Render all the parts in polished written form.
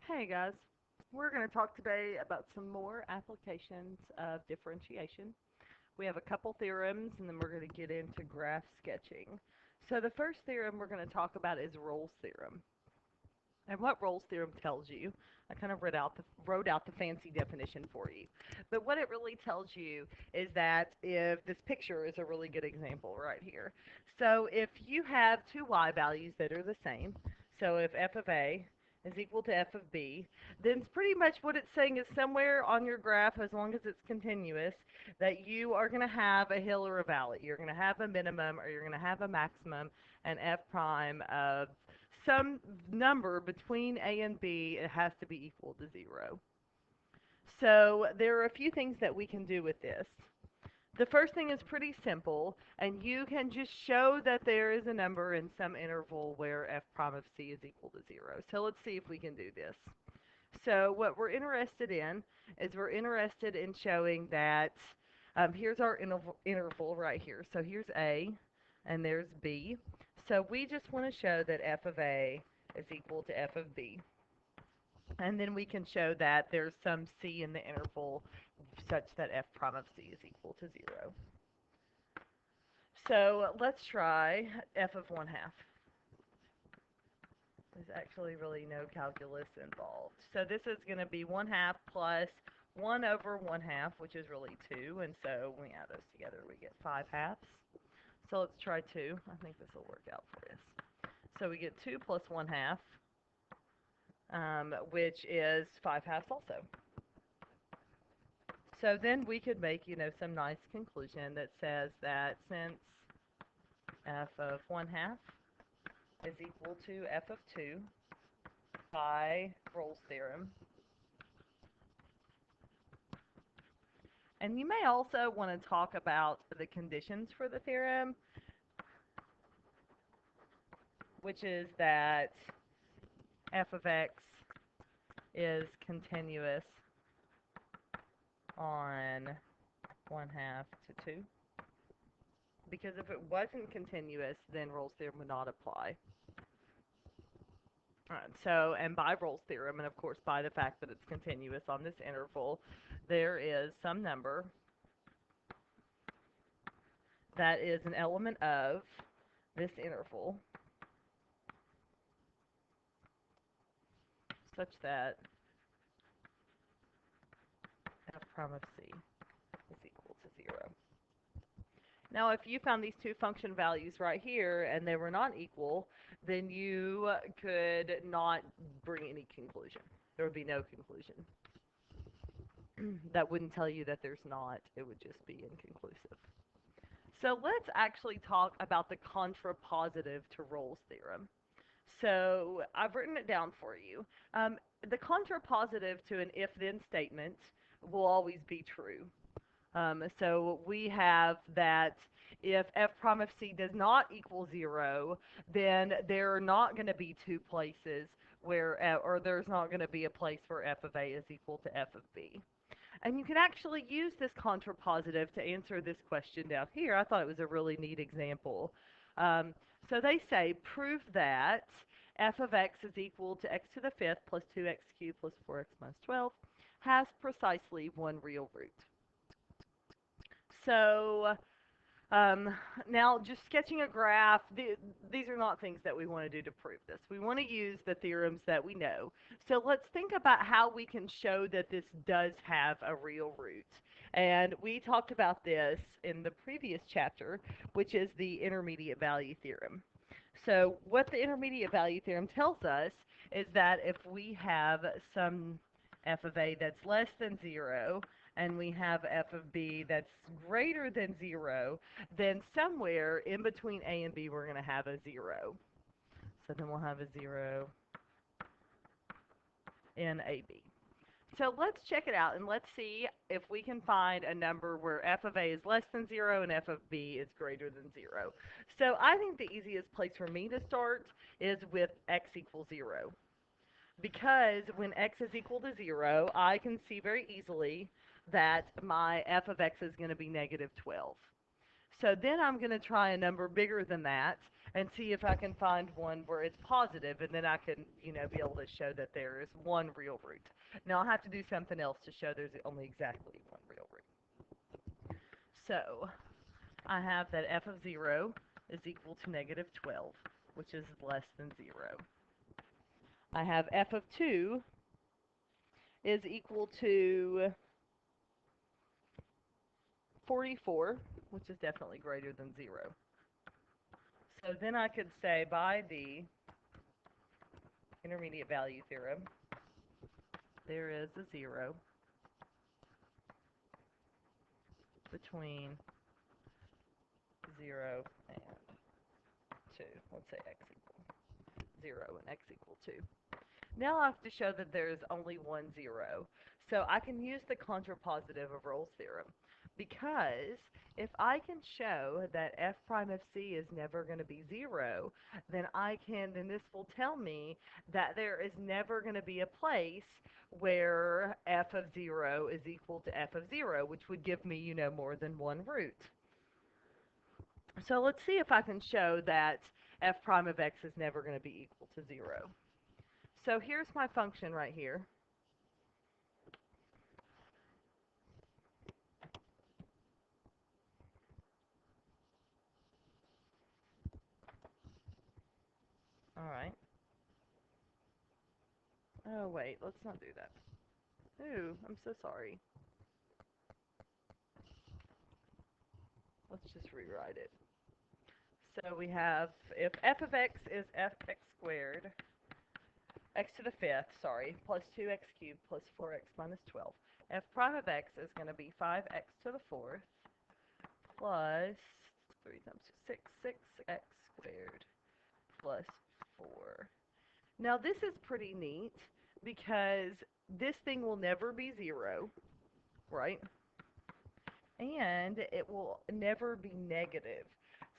Hey guys, we're going to talk today about some more applications of differentiation. We have a couple theorems and then we're going to get into graph sketching. So the first theorem we're going to talk about is Rolle's theorem. And what Rolle's theorem tells you, I kind of wrote out the fancy definition for you. But what it really tells you is that if this picture is a really good example right here. So if you have two y values that are the same, so if f of a is equal to f of b, then pretty much what it's saying is somewhere on your graph, as long as it's continuous, that you are going to have a hill or a valley. You're going to have a minimum or you're going to have a maximum, and f prime of some number between A and B, it has to be equal to 0. So there are a few things that we can do with this. The first thing is pretty simple, and you can just show that there is a number in some interval where f prime of c is equal to 0. So let's see if we can do this. So what we're interested in is we're interested in showing that here's our interval right here. So here's A, and there's B. So we just want to show that f of A is equal to f of B. And then we can show that there's some C in the interval such that f prime of C is equal to 0. So let's try f of 1/2. There's actually really no calculus involved. So this is going to be 1/2 plus 1 over 1/2, which is really 2. And so when we add those together, we get 5/2. So let's try 2. I think this will work out for us. So we get 2 plus 1/2, which is 5/2 also. So then we could make, some nice conclusion that says that since f of 1/2 is equal to f of 2 by Rolle's theorem. And you may also want to talk about the conditions for the theorem, which is that f of x is continuous on 1/2 to 2. Because if it wasn't continuous, then Rolle's theorem would not apply. Alright, so, and by Rolle's theorem, and of course by the fact that it's continuous on this interval, there is some number that is an element of this interval such that f prime of c is equal to 0. Now, if you found these two function values right here and they were not equal, then you could not bring any conclusion. There would be no conclusion. That wouldn't tell you that there's not. It would just be inconclusive. So let's actually talk about the contrapositive to Rolle's theorem. So I've written it down for you. The contrapositive to an if-then statement will always be true. So we have that if f prime of c does not equal 0, then there are not going to be two places where, or there's not going to be a place where f of a is equal to f of b. And you can actually use this contrapositive to answer this question down here. I thought it was a really neat example. Um, so they say, prove that f of x is equal to x to the fifth plus 2x cubed plus 4x minus 12 has precisely one real root. So now, just sketching a graph, these are not things that we want to do to prove this. We want to use the theorems that we know. So let's think about how we can show that this does have a real root. And we talked about this in the previous chapter, which is the intermediate value theorem. So what the intermediate value theorem tells us is that if we have some f of a that's less than 0, and we have f of b that's greater than 0, then somewhere in between a and b we're going to have a 0. So then we'll have a 0 in AB. So let's check it out and let's see if we can find a number where f of a is less than 0 and f of b is greater than 0. So I think the easiest place for me to start is with x equals 0. Because when x is equal to 0, I can see very easily that my f of x is going to be negative 12. So then I'm going to try a number bigger than that and see if I can find one where it's positive, and then I can, be able to show that there is one real root. Now I'll have to do something else to show there's only exactly one real root. So I have that f of 0 is equal to negative 12, which is less than 0. I have f of 2 is equal to 44, which is definitely greater than 0. So then I could say by the intermediate value theorem, there is a 0 between 0 and 2. Let's say x equal 0 and x equal 2. Now I have to show that there is only one 0. So I can use the contrapositive of Rolle's theorem, because if I can show that f prime of c is never going to be 0, then this will tell me that there is never going to be a place where f of 0 is equal to f of 0, which would give me, more than one root. So let's see if I can show that f prime of x is never going to be equal to 0. So here's my function right here. All right. Oh, wait, let's not do that. Ooh, I'm so sorry. Let's just rewrite it. So we have, if f of x is fx squared, x to the fifth, plus 2x cubed plus 4x minus 12, f prime of x is going to be 5x to the fourth plus 3 times 2, 6x squared plus 4. Now this is pretty neat because this thing will never be 0, right? And it will never be negative.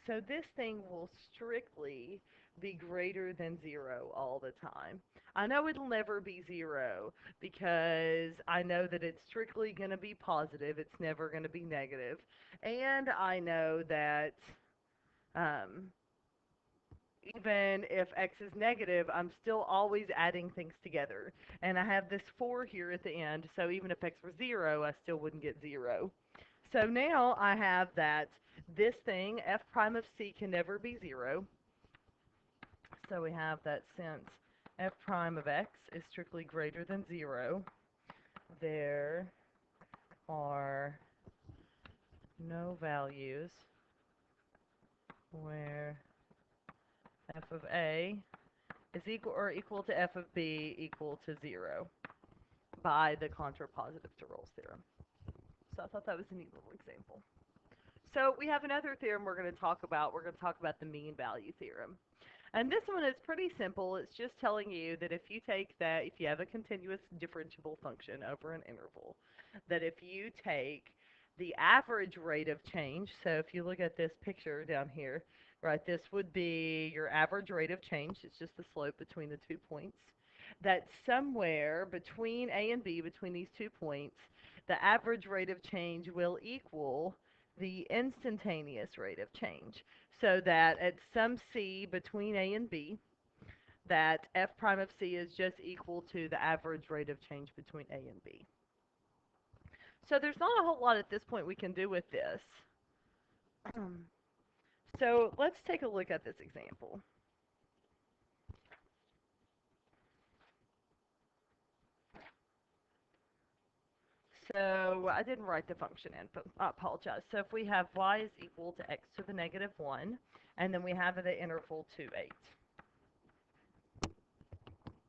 So this thing will strictly be greater than 0 all the time. I know it'll never be 0 because I know that it's strictly going to be positive. It's never going to be negative. And I know that even if x is negative, I'm still always adding things together. And I have this 4 here at the end, so even if x were 0, I still wouldn't get 0. So now I have that this thing, f prime of c, can never be 0. So we have that since f prime of x is strictly greater than 0, there are no values where f of a is equal to f of b equal to 0 by the contrapositive to Rolle's theorem. So I thought that was a neat little example. So we have another theorem we're going to talk about. We're going to talk about the mean value theorem. And this one is pretty simple. It's just telling you that if you have a continuous differentiable function over an interval, that if you take the average rate of change, so if you look at this picture down here, right, this would be your average rate of change. It's just the slope between the 2 points. That somewhere between A and B, between these 2 points, the average rate of change will equal the instantaneous rate of change. So that at some c between A and B, that f prime of c is just equal to the average rate of change between A and B. So there's not a whole lot at this point we can do with this. So let's take a look at this example. So I didn't write the function in, but I apologize. So if we have y is equal to x to the negative 1, and then we have the interval 2, 8.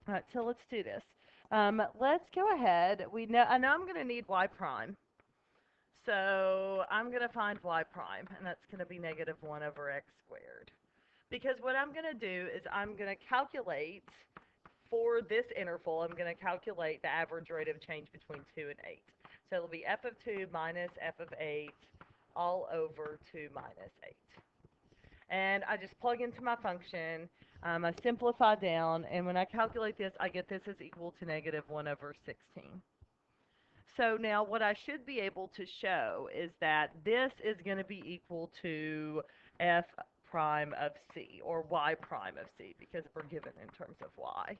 All right, so let's do this. Let's go ahead. I know I'm going to need y prime. So I'm going to find y prime, and that's going to be negative 1 over x squared. Because what I'm going to do is I'm going to calculate, for this interval, I'm going to calculate the average rate of change between 2 and 8. So it'll be f of 2 minus f of 8 all over 2 minus 8. And I just plug into my function. I simplify down, and when I calculate this, I get this is equal to negative 1 over 16. So now what I should be able to show is that this is going to be equal to f prime of c, or y prime of c, because we're given in terms of y.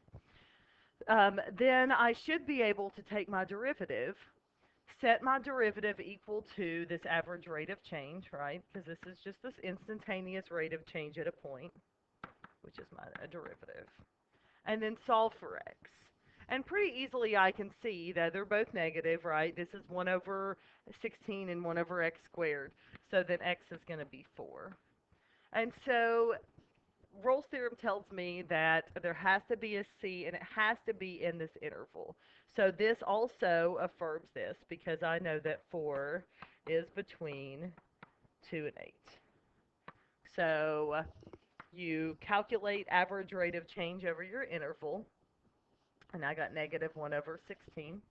Then I should be able to take my derivative, set my derivative equal to this average rate of change, right? Because this is just this instantaneous rate of change at a point, which is my derivative. And then solve for x. And pretty easily I can see that they're both negative, right? This is 1 over 16 and 1 over x squared. So then x is going to be 4. And so Rolle's theorem tells me that there has to be a c, and it has to be in this interval. So this also affirms this, because I know that 4 is between 2 and 8. So you calculate average rate of change over your interval, and I got negative 1 over 16.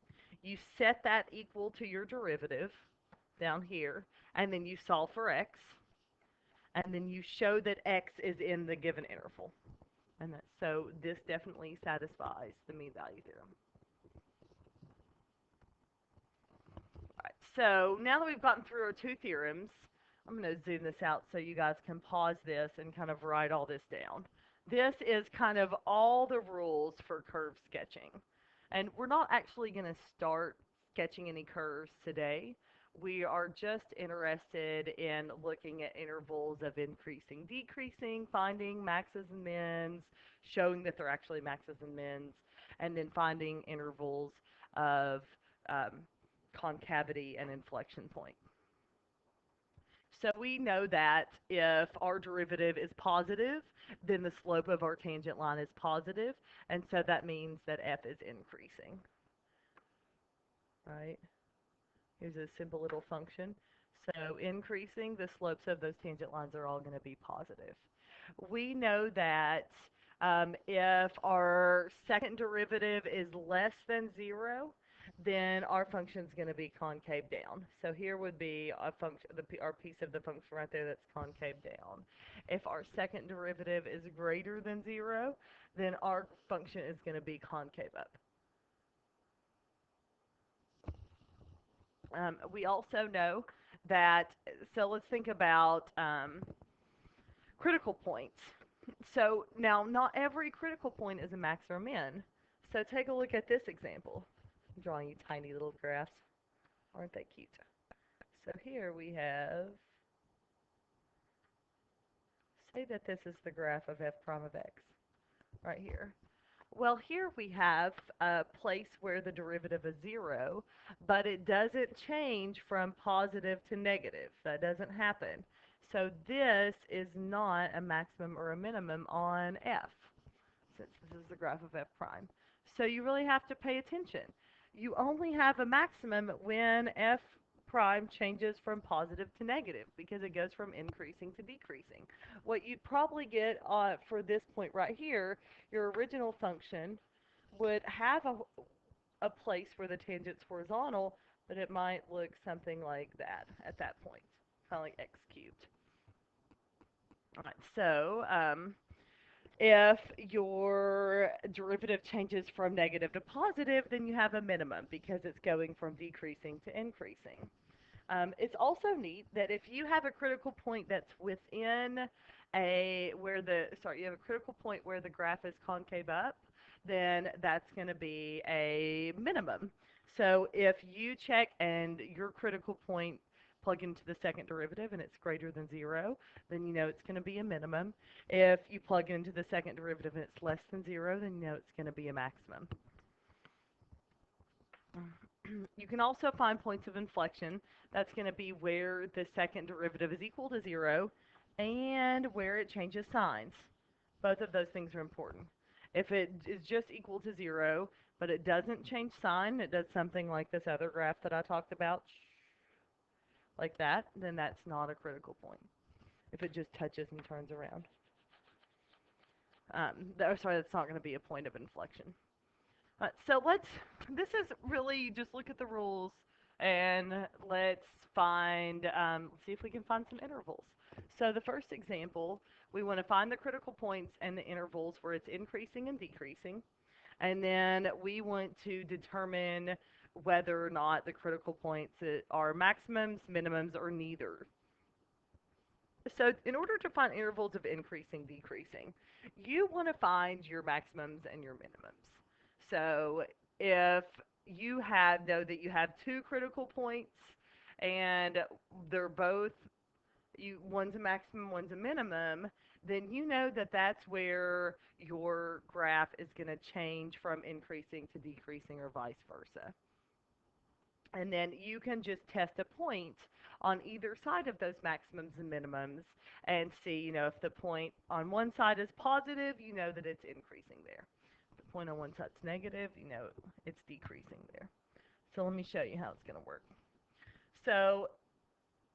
You set that equal to your derivative down here, and then you solve for x, and then you show that x is in the given interval. And so this definitely satisfies the mean value theorem. All right, so now that we've gotten through our two theorems, I'm going to zoom this out so you guys can pause this and kind of write all this down. This is kind of all the rules for curve sketching. And we're not actually going to start sketching any curves today. We are just interested in looking at intervals of increasing, decreasing, finding maxes and mins, showing that they're actually maxes and mins, and then finding intervals of concavity and inflection point. So we know that if our derivative is positive, then the slope of our tangent line is positive, and so that means that f is increasing. Right? Here's a simple little function. So increasing, the slopes of those tangent lines are all going to be positive. We know that if our second derivative is less than 0, then our function is going to be concave down. So here would be a function, our piece of the function right there that's concave down. If our second derivative is greater than 0, then our function is going to be concave up. We also know that, so let's think about critical points. So now, not every critical point is a max or a min. So take a look at this example. I'm drawing you tiny little graphs. Aren't they cute? So here we have, say that this is the graph of f prime of x, right here. Well, here we have a place where the derivative is 0, but it doesn't change from positive to negative. That doesn't happen. So this is not a maximum or a minimum on f, since this is the graph of f prime. So you really have to pay attention. You only have a maximum when f prime changes from positive to negative, because it goes from increasing to decreasing. What you'd probably get for this point right here, your original function would have a place where the tangent's horizontal, but it might look something like that at that point, kind of like x cubed. All right, so if your derivative changes from negative to positive, then you have a minimum, because it's going from decreasing to increasing. It's also neat that if you have a critical point that's within you have a critical point where the graph is concave up, then that's going to be a minimum. So if you check and your critical point, plug into the second derivative and it's greater than 0, then you know it's going to be a minimum. If you plug into the second derivative and it's less than 0, then you know it's going to be a maximum. You can also find points of inflection. That's going to be where the second derivative is equal to 0 and where it changes signs. Both of those things are important. If it is just equal to 0, but it doesn't change sign, it does something like this other graph that I talked about, like that, then that's not a critical point. If it just touches and turns around. That's not going to be a point of inflection. So this is really just look at the rules and let's see if we can find some intervals. So the first example, we want to find the critical points and the intervals where it's increasing and decreasing. And then we want to determine whether or not the critical points are maximums, minimums, or neither. So in order to find intervals of increasing, decreasing, you want to find your maximums and your minimums. So if you know that you have two critical points and they're both one's a maximum, one's a minimum, then you know that that's where your graph is going to change from increasing to decreasing or vice versa. And then you can just test a point on either side of those maximums and minimums and see, if the point on one side is positive, you know that it's increasing there. If the point on one side's negative, you know it's decreasing there. So let me show you how it's going to work. So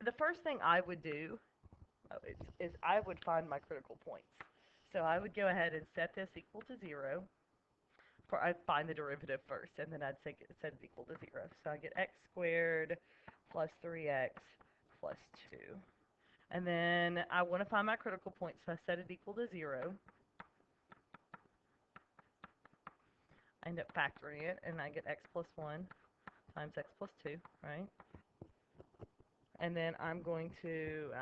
the first thing I would do is I would find my critical points. So I would go ahead and set this equal to 0. I'd find the derivative first, and then I'd set it equal to 0. So I get x squared plus 3x plus 2. And then I want to find my critical point, so I set it equal to 0. I end up factoring it, and I get x plus 1 times x plus 2, right? And then I'm going to,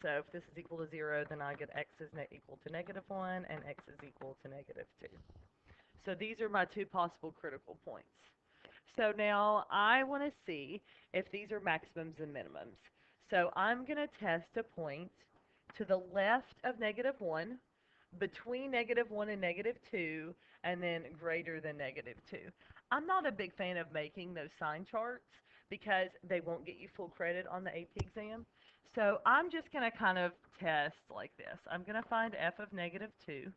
so if this is equal to 0, then I get x is equal to -1, and x is equal to -2. So these are my two possible critical points. So now I want to see if these are maximums and minimums. So I'm going to test a point to the left of -1, between -1 and -2, and then greater than -2. I'm not a big fan of making those sign charts because they won't get you full credit on the AP exam. So I'm just going to kind of test like this. I'm going to find f of -2.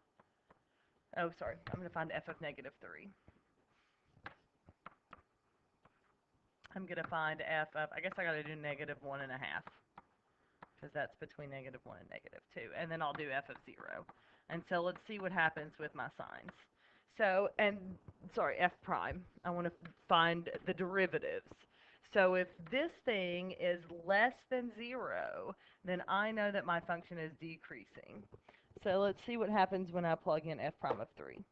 Oh, sorry. I'm going to find f of -3. I'm going to find f of, I guess I got to do -1.5, because that's between -1 and -2. And then I'll do f of 0. And so let's see what happens with my signs. So, sorry, f prime. I want to find the derivatives. So if this thing is less than 0, then I know that my function is decreasing. So let's see what happens when I plug in f prime of 3.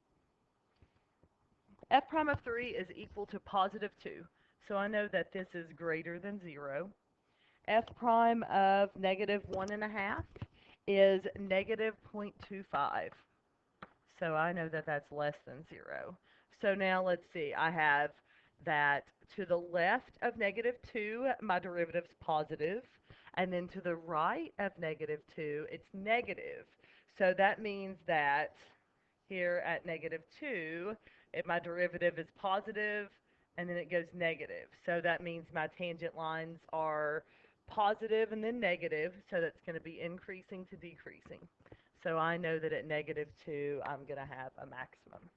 F prime of 3 is equal to positive 2. So I know that this is greater than 0. F prime of -1.5 is -0.25. So I know that that's less than 0. So now let's see. I have that to the left of -2, my derivative's positive. And then to the right of -2, it's negative. So that means that here at -2, if my derivative is positive, and then it goes negative. So that means my tangent lines are positive and then negative, so that's going to be increasing to decreasing. So I know that at -2, I'm going to have a maximum.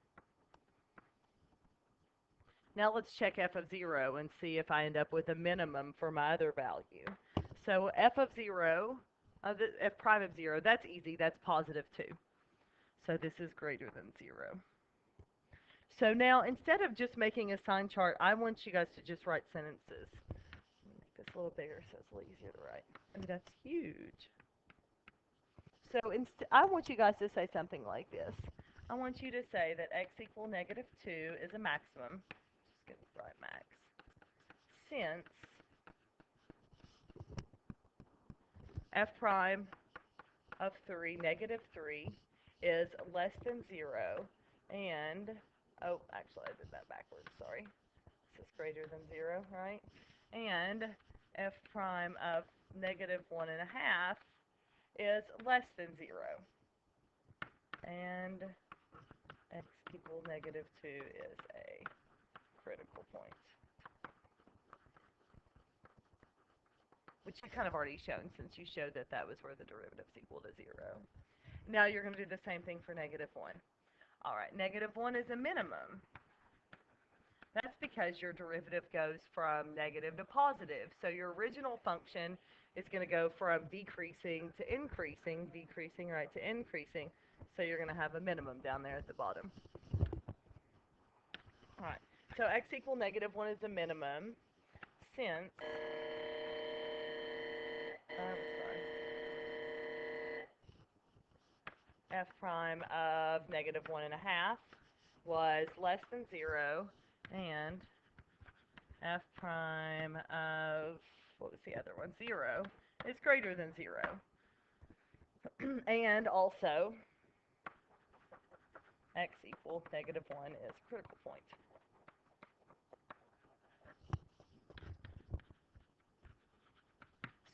Now let's check f of 0 and see if I end up with a minimum for my other value. So f of 0, f prime of 0, that's easy. That's positive 2. So this is greater than 0. So now, instead of just making a sign chart, I want you guys to just write sentences. Let me make this a little bigger so it's a little easier to write. I mean, that's huge. So I want you guys to say something like this. I want you to say that x equal -2 is a maximum. Just going to write max. Since f prime of 3, -3, is less than 0, and, oh, actually I did that backwards, sorry. This is greater than 0, right? And f prime of -1.5 is less than 0. And x equals -2 is a critical point, which you kind of already shown since you showed that that was where the derivative's equal to 0. Now you're going to do the same thing for -1. All right, -1 is a minimum. That's because your derivative goes from negative to positive. So your original function is going to go from decreasing to increasing, right, to increasing. So you're going to have a minimum down there at the bottom. All right, so x equal -1 is a minimum since, f prime of -1.5 was less than 0, and f prime of, what was the other one, 0, is greater than 0. And also, x equals negative 1 is a critical point.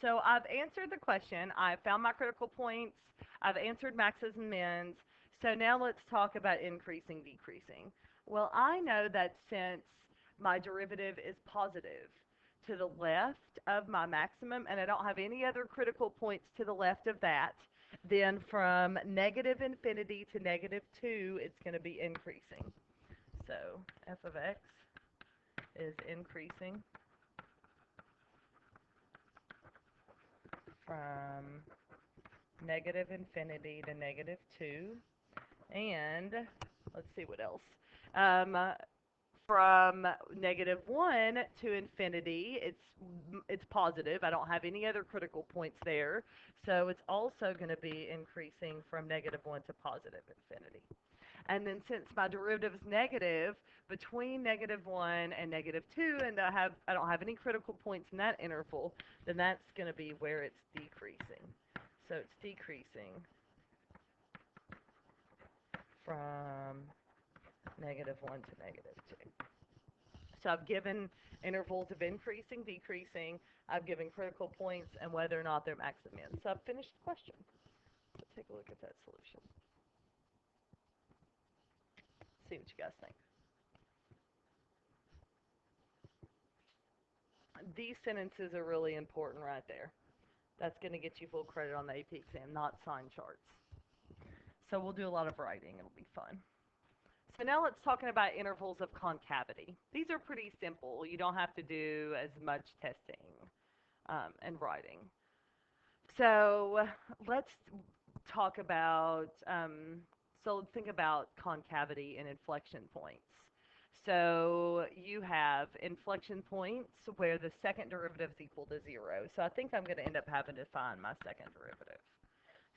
So I've answered the question. I've found my critical points. I've answered maxes and mins. So now let's talk about increasing, decreasing. Well, I know that since my derivative is positive to the left of my maximum, and I don't have any other critical points to the left of that, then from negative infinity to negative 2, it's going to be increasing. So f of x is increasing from negative infinity to negative 2. And let's see what else. From negative 1 to infinity, it's positive. I don't have any other critical points there. So it's also going to be increasing from negative 1 to positive infinity. And then since my derivative is negative, between negative 1 and negative 2, and I don't have any critical points in that interval, then that's going to be where it's decreasing. So it's decreasing from negative 1 to negative 2. So I've given intervals of increasing, decreasing. I've given critical points and whether or not they're max and min. So I've finished the question. Let's take a look at that solution. See what you guys think. These sentences are really important right there. That's going to get you full credit on the AP exam, not sign charts. So we'll do a lot of writing. It'll be fun. So now let's talk about intervals of concavity. These are pretty simple. You don't have to do as much testing and writing. So let's talk about, so think about concavity and inflection points. So you have inflection points where the second derivative is equal to 0. So I think I'm going to end up having to find my second derivative.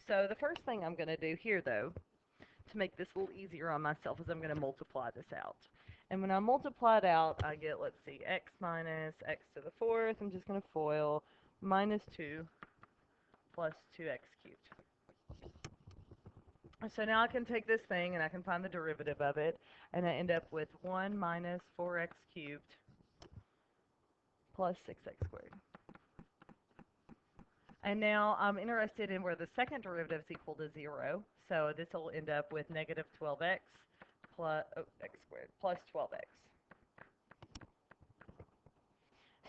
So the first thing I'm going to do here, though, to make this a little easier on myself, is I'm going to multiply this out. And when I multiply it out, I get, let's see, x minus x to the 4th. I'm just going to FOIL minus 2 plus 2x cubed. So now I can take this thing and I can find the derivative of it, and I end up with 1 minus 4x cubed plus 6x squared. And now I'm interested in where the second derivative is equal to 0, so this will end up with negative 12x plus x squared plus 12x.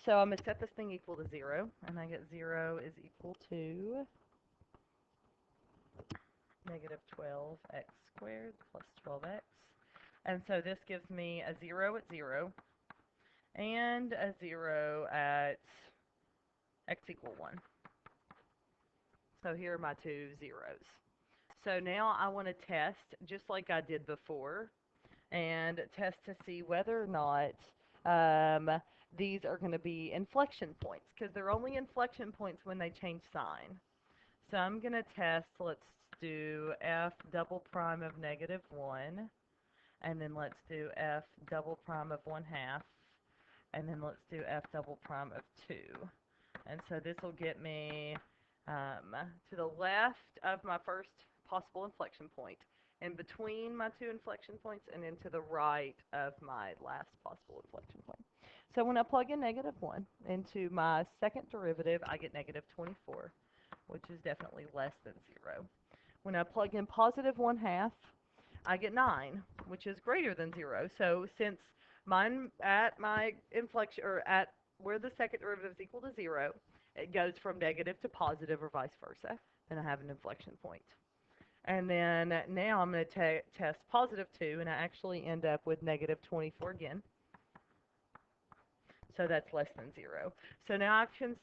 So I'm going to set this thing equal to 0, and I get 0 is equal to negative 12x squared plus 12x. And so this gives me a 0 at 0 and a 0 at x equal 1. So here are my two zeros. So now I want to test, just like I did before, and test to see whether or not these are going to be inflection points, because they're only inflection points when they change sign. So I'm going to test, let's do f double prime of negative 1, and then let's do f double prime of 1/2, and then let's do f double prime of 2. And so this will get me to the left of my first possible inflection point, in between my two inflection points, and then to the right of my last possible inflection point. So when I plug in negative 1 into my second derivative, I get negative 24, which is definitely less than 0. When I plug in positive 1/2, I get 9, which is greater than 0. So since mine at my inflection, or at where the second derivative is equal to 0, it goes from negative to positive or vice versa, then I have an inflection point. And then now I'm going to test positive 2, and I actually end up with negative 24 again. So that's less than 0. So now I can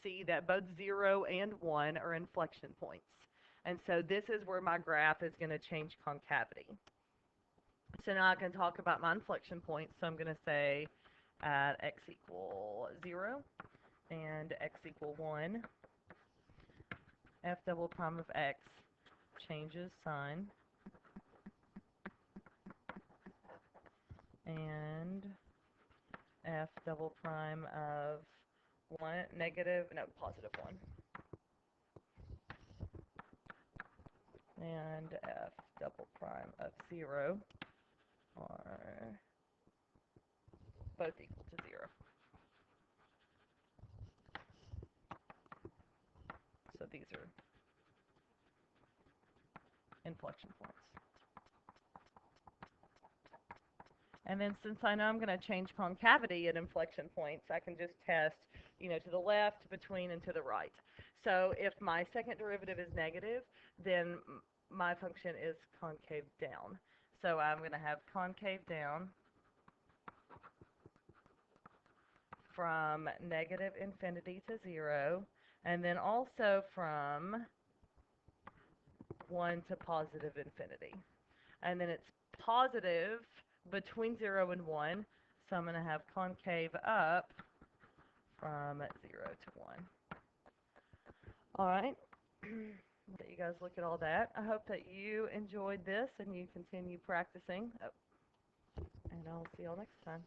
see that both 0 and 1 are inflection points. And so this is where my graph is going to change concavity. So now I can talk about my inflection points. So I'm going to say at x equal 0 and x equal 1, f double prime of x changes sign. and f double prime of 1, negative, no, positive 1. And f double prime of 0 are both equal to 0. So these are inflection points. And then since I know I'm going to change concavity at inflection points, I can just test, to the left, between, and to the right. So if my second derivative is negative, then my function is concave down. So I'm going to have concave down from negative infinity to 0, and then also from 1 to positive infinity. And then it's positive between 0 and 1, so I'm going to have concave up from 0 to 1. All right. Let you guys look at all that. I hope that you enjoyed this and you continue practicing. Oh, and I'll see y'all next time.